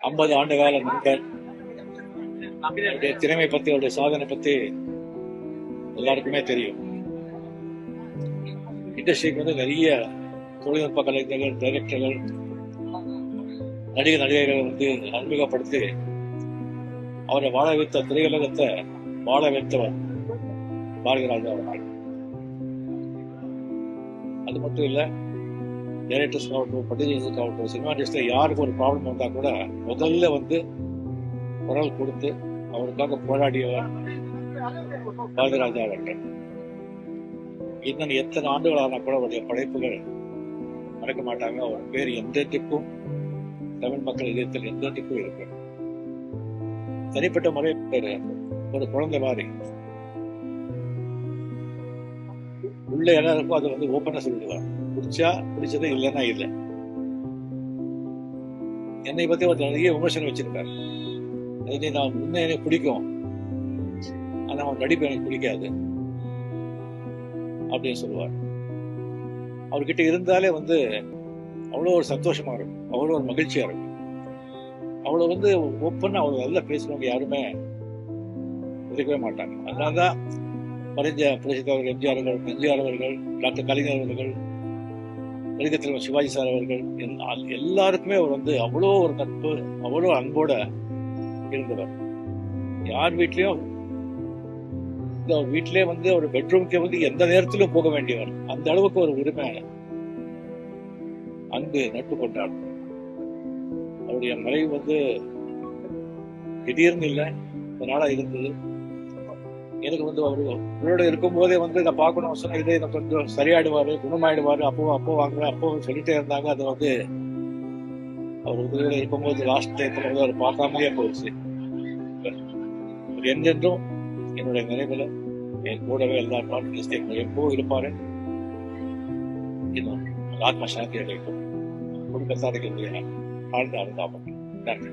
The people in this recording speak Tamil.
50 ஆண்டு கால நண்பர். அவருடைய திறமை பத்தி, அவருடைய சாதனை பத்தி எல்லாருக்குமே தெரியும். இண்டஸ்ட்ரிக்கு வந்து நிறைய தொழில்நுட்ப கலைஞர்கள், டைரக்டர்கள், நடிகைகளை வந்து அறிமுகப்படுத்தி அவரை வாழ வைத்த திரையுலகத்தை வாழ வைத்தவர் பாரதிராஜா அவர்கள். அது மட்டும் இல்ல, டைரக்டர்ஸ் ஆகட்டும், ப்ரொடியூசர்ஸ் ஆகட்டும், சினிமா இண்டஸ்ட்ரியில யாருக்கு ஒரு ப்ராப்ளம் வந்தா கூட முதல்ல வந்து குரல் கொடுத்து அவருக்காக போராடியவர் பாரதிராஜா அவர்கள். இன்னும் எத்தனை ஆண்டுகள் ஆனா கூட அவருடைய படைப்புகள் மறக்க மாட்டாங்க. அவர் பேர் எந்தெந்திக்கும் தமிழ் மக்கள் இதயத்தில் எந்தெந்திக்கும் இருக்கு. தனிப்பட்ட முறை ஒரு குழந்தை மாதிரி உள்ள எல்லாருக்கும் அதை வந்து ஓப்பனா சொல்லிடுவார். பிடிச்சா பிடிச்சது, இல்லைன்னா இல்லை. என்னை பத்தி ஒரு நிறைய விமர்சனம் வச்சிருக்காரு. நான் முன்ன எனக்கு பிடிக்கும், ஆனா அவன் நடிப்பு எனக்கு பிடிக்காது அப்படின்னு சொல்லுவார். அவர்கிட்ட இருந்தாலே வந்து அவ்வளோ ஒரு சந்தோஷமா இருக்கும், அவ்வளோ ஒரு மகிழ்ச்சியா இருக்கும். அவ்வளோ வந்து ஓப்பனா அவ்வளோ நல்லா பேசுறவங்க யாருமே இருக்கவே மாட்டாங்க. அதனாலதான் மறைஞ்ச புரட்சித் தலைவர் எம்ஜிஆர் அவர்கள், டாக்டர் கலைஞர் அவர்கள், நடிகர் தலைவர் சிவாஜி சார் அவர்கள், எல்லாருக்குமே அவர் வந்து அவ்வளோ ஒரு நட்பு, அவ்வளோ அன்போட இருந்தவர். யார் வீட்லயும் வீட்டிலே வந்து ஒரு பெட்ரூம்க்கு வந்து எந்த நேரத்திலும் போக வேண்டியவர். அந்த அளவுக்கு ஒரு உரிமை, அன்பு, நட்பு கொண்டார். அவருடைய மறைவு வந்து திடீர்னு இல்லை, நாளா இருந்தது. எனக்கு வந்து அவரோட இருக்கும் போதே வந்து நான் பார்க்கணும் சொன்ன இதே கொஞ்சம் சரியாயிடுவாரு, குணமாயிடுவாரு, அப்போ வாங்குவேன், அப்போ சொல்லிட்டே இருந்தாங்க. அது வந்து அவர் உதவியோட இருக்கும்போது லாஸ்ட் டைத்துல வந்து அவர் பார்க்காமலே போயிடுச்சு. என்றென்றும் என்னுடைய நினைவுல என் கூடவே எல்லா நாட்களும் எப்போ இருப்பாரு. இன்னும் ஆத்ம சாந்தி அடைக்கும். குடும்பத்தாருக்கு ஆழ்ந்த அனுதாபம். நன்றி.